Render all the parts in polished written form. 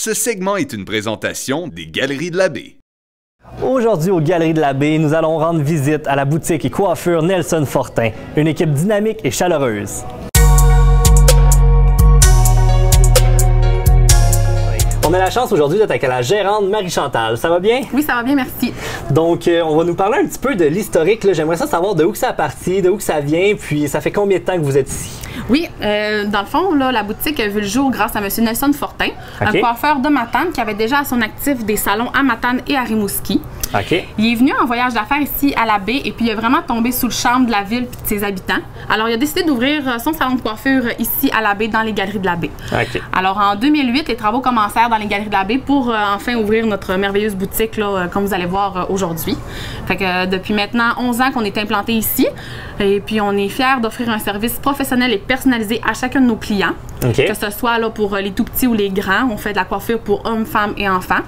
Ce segment est une présentation des Galeries de la Baie. Aujourd'hui, aux Galeries de la Baie, nous allons rendre visite à la boutique et coiffure Nelson Fortin, une équipe dynamique et chaleureuse. On a la chance aujourd'hui d'être avec la gérante Marie-Chantal. Ça va bien? Oui, ça va bien, merci. Donc, on va nous parler un petit peu de l'historique. J'aimerais savoir de où que ça a parti, de où que ça vient, puis ça fait combien de temps que vous êtes ici? Oui, dans le fond, là, la boutique a vu le jour grâce à M. Nelson Fortin, un coiffeur de Matane qui avait déjà à son actif des salons à Matane et à Rimouski. Il est venu en voyage d'affaires ici à la baie et puis il a vraiment tombé sous le charme de la ville et de ses habitants. Alors, il a décidé d'ouvrir son salon de coiffure ici à la baie, dans les Galeries de la Baie. Alors, en 2008, les travaux commencèrent dans les Galeries de la Baie pour enfin ouvrir notre merveilleuse boutique, là, comme vous allez voir aujourd'hui. Fait que depuis maintenant 11 ans qu'on est implanté ici et puis on est fiers d'offrir un service professionnel et personnalisé à chacun de nos clients. Que ce soit là, pour les tout petits ou les grands, on fait de la coiffure pour hommes, femmes et enfants.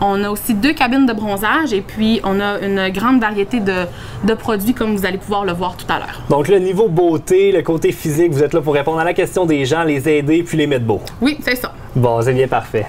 On a aussi 2 cabines de bronzage et puis on a une grande variété de produits comme vous allez pouvoir le voir tout à l'heure. Donc le niveau beauté, le côté physique, vous êtes là pour répondre à la question des gens, les aider puis les mettre beaux. Oui, c'est ça. Bon, c'est bien parfait.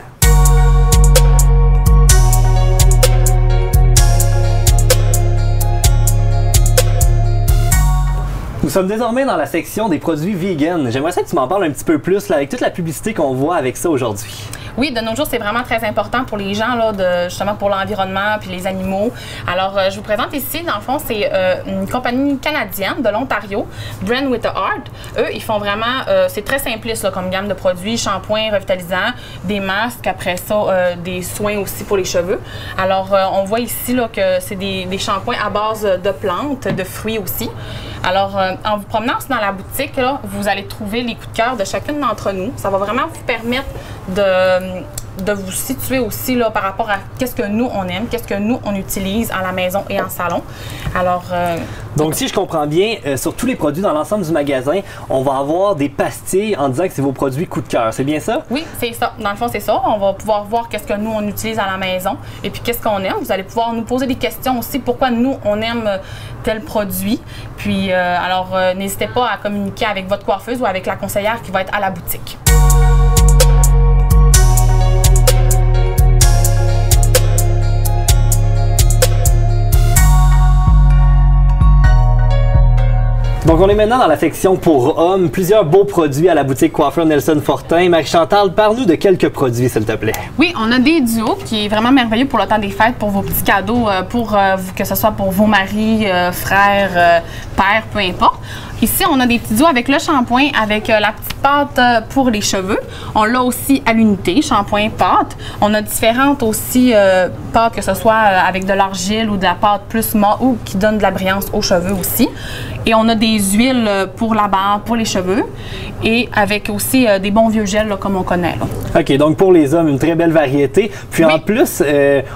Nous sommes désormais dans la section des produits vegan. J'aimerais ça que tu m'en parles un petit peu plus là, avec toute la publicité qu'on voit avec ça aujourd'hui. Oui, de nos jours, c'est vraiment très important pour les gens, là, justement pour l'environnement puis les animaux. Alors, je vous présente ici, dans le fond, c'est une compagnie canadienne de l'Ontario, Brand with a Heart. Eux, ils font vraiment, c'est très simpliste là, comme gamme de produits, shampoings revitalisants, des masques, après ça, des soins aussi pour les cheveux. Alors, on voit ici là, que c'est des shampoings à base de plantes, de fruits aussi. Alors, en vous promenant dans la boutique, là, vous allez trouver les coups de cœur de chacune d'entre nous. Ça va vraiment vous permettre de vous situer aussi là, par rapport à qu'est-ce que nous, on aime, qu'est-ce que nous, on utilise à la maison et en salon. Alors, donc, si je comprends bien, sur tous les produits dans l'ensemble du magasin, on va avoir des pastilles en disant que c'est vos produits coup de cœur. C'est bien ça? Oui, c'est ça. Dans le fond, c'est ça. On va pouvoir voir qu'est-ce que nous, on utilise à la maison et puis qu'est-ce qu'on aime. Vous allez pouvoir nous poser des questions aussi. Pourquoi nous, on aime tel produit. Puis, alors, n'hésitez pas à communiquer avec votre coiffeuse ou avec la conseillère qui va être à la boutique. Donc, on est maintenant dans la section pour hommes. Plusieurs beaux produits à la boutique coiffure Nelson Fortin. Marie-Chantal, parle-nous de quelques produits, s'il te plaît. Oui, on a des duos qui est vraiment merveilleux pour le temps des fêtes, pour vos petits cadeaux, que ce soit pour vos maris, frères, pères, peu importe. Ici, on a des petits duos avec le shampoing, avec la petite pâte pour les cheveux. On l'a aussi à l'unité, shampoing, pâte. On a différentes aussi pâtes, que ce soit avec de l'argile ou de la pâte plus mat ou qui donne de la brillance aux cheveux aussi. Et on a des huiles pour la barbe, pour les cheveux et avec aussi des bons vieux gels là, comme on connaît. Là. OK, donc pour les hommes, une très belle variété. Puis en plus,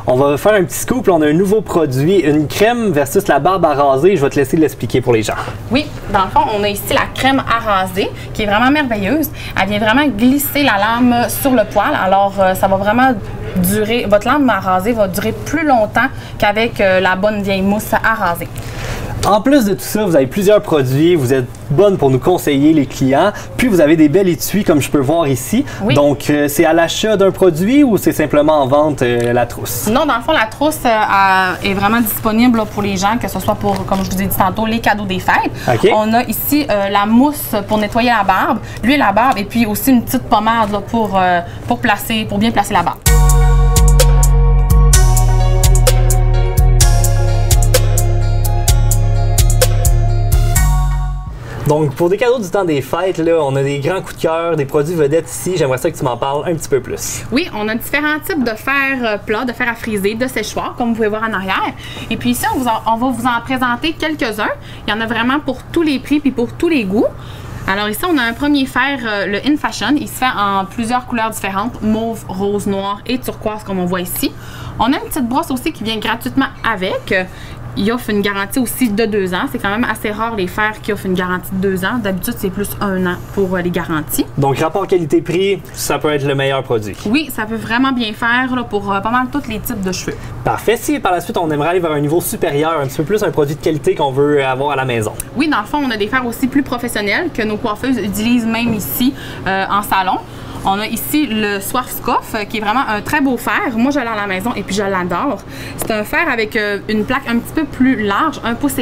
on va faire un petit scoop. Là, on a un nouveau produit, une crème versus la barbe à raser. Je vais te laisser l'expliquer pour les gens. Oui, dans le fond, on a ici la crème à raser qui est vraiment merveilleuse. Elle vient vraiment glisser la lame sur le poil. Alors, ça va vraiment durer, votre lame à raser va durer plus longtemps qu'avec la bonne vieille mousse à raser. En plus de tout ça, vous avez plusieurs produits, vous êtes bonne pour nous conseiller les clients, puis vous avez des belles étuis comme je peux voir ici. Oui. Donc, c'est à l'achat d'un produit ou c'est simplement en vente la trousse? Non, dans le fond, la trousse est vraiment disponible là, pour les gens, que ce soit pour, comme je vous ai dit tantôt, les cadeaux des fêtes. On a ici la mousse pour nettoyer la barbe, l'huile à barbe et puis aussi une petite pommade là, pour bien placer la barbe. Donc, pour des cadeaux du temps des fêtes, là, on a des grands coups de cœur, des produits vedettes ici. J'aimerais ça que tu m'en parles un petit peu plus. Oui, on a différents types de fer plat, de fer à friser, de séchoir, comme vous pouvez voir en arrière. Et puis ici, on va vous en présenter quelques-uns. Il y en a vraiment pour tous les prix puis pour tous les goûts. Alors ici, on a un premier fer, le In Fashion. Il se fait en plusieurs couleurs différentes, mauve, rose, noir et turquoise, comme on voit ici. On a une petite brosse aussi qui vient gratuitement avec. Il offre une garantie aussi de 2 ans. C'est quand même assez rare les fers qui offrent une garantie de 2 ans. D'habitude, c'est plus 1 an pour les garanties. Donc, rapport qualité-prix, ça peut être le meilleur produit. Oui, ça peut vraiment bien faire là, pour pas mal tous les types de cheveux. Parfait. Si par la suite, on aimerait aller vers un niveau supérieur, un petit peu plus un produit de qualité qu'on veut avoir à la maison. Oui, dans le fond, on a des fers aussi plus professionnels que nos coiffeuses utilisent même ici en salon. On a ici le Swarovski, qui est vraiment un très beau fer. Moi, je l'ai à la maison et puis je l'adore. C'est un fer avec une plaque un petit peu plus large, 1,5 pouce.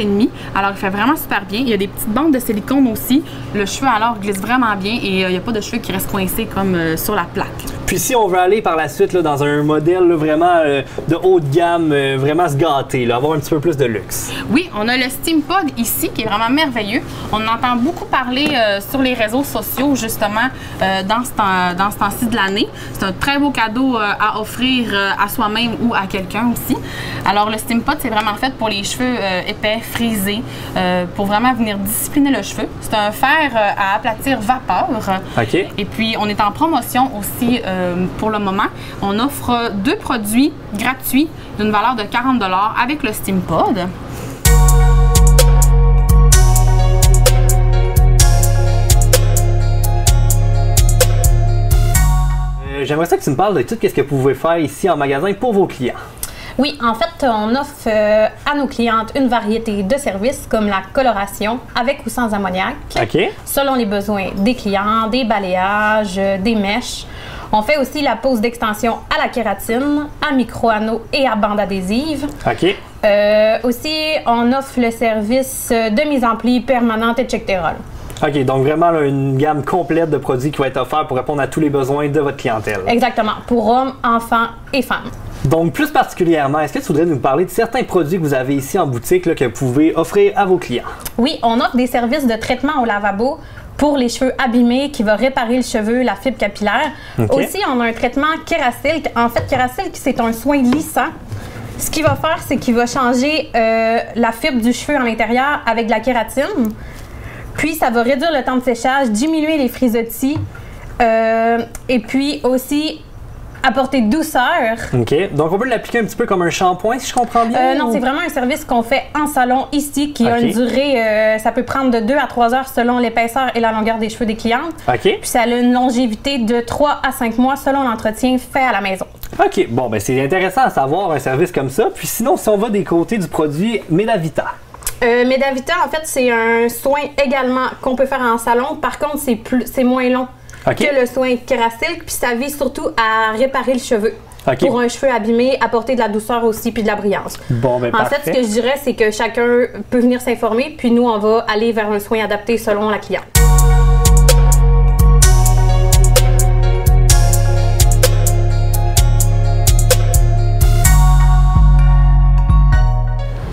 Alors, il fait vraiment super bien. Il y a des petites bandes de silicone aussi. Le cheveu, alors, glisse vraiment bien et il n'y a pas de cheveux qui restent coincés comme sur la plaque. Puis si on veut aller par la suite là, dans un modèle là, vraiment de haut de gamme, vraiment se gâter, là, avoir un petit peu plus de luxe. Oui, on a le SteamPod ici qui est vraiment merveilleux. On en entend beaucoup parler sur les réseaux sociaux justement dans ce temps-ci de l'année. C'est un très beau cadeau à offrir à soi-même ou à quelqu'un aussi. Alors le SteamPod, c'est vraiment fait pour les cheveux épais, frisés, pour vraiment venir discipliner le cheveu. C'est un fer à aplatir vapeur. OK. Et puis on est en promotion aussi pour le moment. On offre 2 produits gratuits d'une valeur de 40 $ avec le SteamPod. J'aimerais ça que tu me parles de tout ce que vous pouvez faire ici en magasin pour vos clients. Oui, en fait, on offre à nos clientes une variété de services comme la coloration avec ou sans ammoniac, selon les besoins des clients, des balayages, des mèches. On fait aussi la pose d'extension à la kératine, à micro-anneaux et à bande adhésive. Aussi, on offre le service de mise en pli permanente et check-terol. OK, donc vraiment là, une gamme complète de produits qui va être offerte pour répondre à tous les besoins de votre clientèle. Exactement, pour hommes, enfants et femmes. Donc, plus particulièrement, est-ce que tu voudrais nous parler de certains produits que vous avez ici en boutique là, que vous pouvez offrir à vos clients? Oui, on offre des services de traitement au lavabo pour les cheveux abîmés qui va réparer le cheveu, la fibre capillaire. Aussi, on a un traitement Kerasilk. En fait, Kerasilk, c'est un soin lissant. Ce qu'il va faire, c'est qu'il va changer la fibre du cheveu à l'intérieur avec de la kératine. Puis, ça va réduire le temps de séchage, diminuer les frisottis et puis aussi apporter douceur. OK. Donc, on peut l'appliquer un petit peu comme un shampoing, si je comprends bien? Non, c'est vraiment un service qu'on fait en salon ici, qui a une durée, ça peut prendre de 2 à 3 heures selon l'épaisseur et la longueur des cheveux des clientes. Puis, ça a une longévité de 3 à 5 mois selon l'entretien fait à la maison. OK. Bon, ben c'est intéressant à savoir un service comme ça. Puis sinon, si on va des côtés du produit Medavita. Medavita, en fait, c'est un soin également qu'on peut faire en salon. Par contre, c'est moins long que le soin Kerasilk, puis ça vise surtout à réparer le cheveu. Pour un cheveu abîmé, apporter de la douceur aussi, puis de la brillance. Bon, ben, en fait, ce que je dirais, c'est que chacun peut venir s'informer, puis nous, on va aller vers un soin adapté selon la cliente.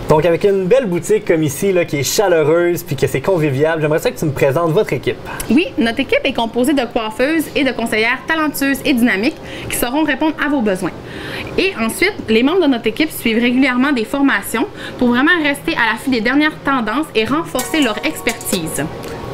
Donc, avec une belle boutique comme ici, là, qui est chaleureuse puis que c'est convivial, j'aimerais ça que tu me présentes votre équipe. Oui, notre équipe est composée de coiffeuses et de conseillères talentueuses et dynamiques qui sauront répondre à vos besoins. Et ensuite, les membres de notre équipe suivent régulièrement des formations pour vraiment rester à l'affût des dernières tendances et renforcer leur expertise.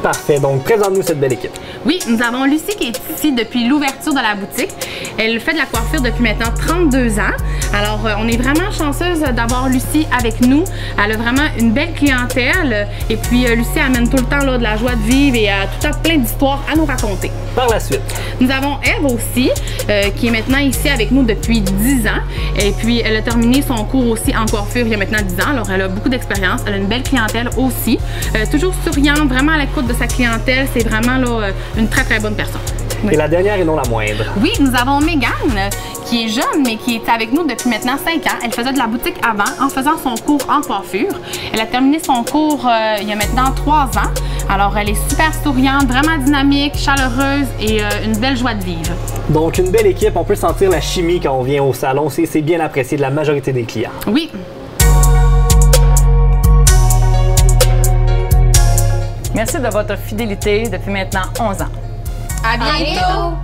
Parfait. Donc, présente-nous cette belle équipe. Oui, nous avons Lucie qui est ici depuis l'ouverture de la boutique. Elle fait de la coiffure depuis maintenant 32 ans. Alors, on est vraiment chanceuse d'avoir Lucie avec nous. Elle a vraiment une belle clientèle. Et puis, Lucie amène tout le temps là, de la joie de vivre et tout à plein d'histoires à nous raconter. Par la suite. Nous avons Eve aussi, qui est maintenant ici avec nous depuis 10 ans. Et puis, elle a terminé son cours aussi en coiffure il y a maintenant 10 ans. Alors, elle a beaucoup d'expérience. Elle a une belle clientèle aussi. Toujours souriante, vraiment à l'écoute de sa clientèle. C'est vraiment là, une très, très bonne personne. Et la dernière et non la moindre. Oui, nous avons Mégane, qui est jeune, mais qui est avec nous depuis maintenant 5 ans. Elle faisait de la boutique avant, en faisant son cours en coiffure. Elle a terminé son cours il y a maintenant 3 ans. Alors, elle est super souriante, vraiment dynamique, chaleureuse et une belle joie de vivre. Donc, une belle équipe. On peut sentir la chimie quand on vient au salon. C'est bien apprécié de la majorité des clients. Oui. Merci de votre fidélité depuis maintenant 11 ans. À bientôt!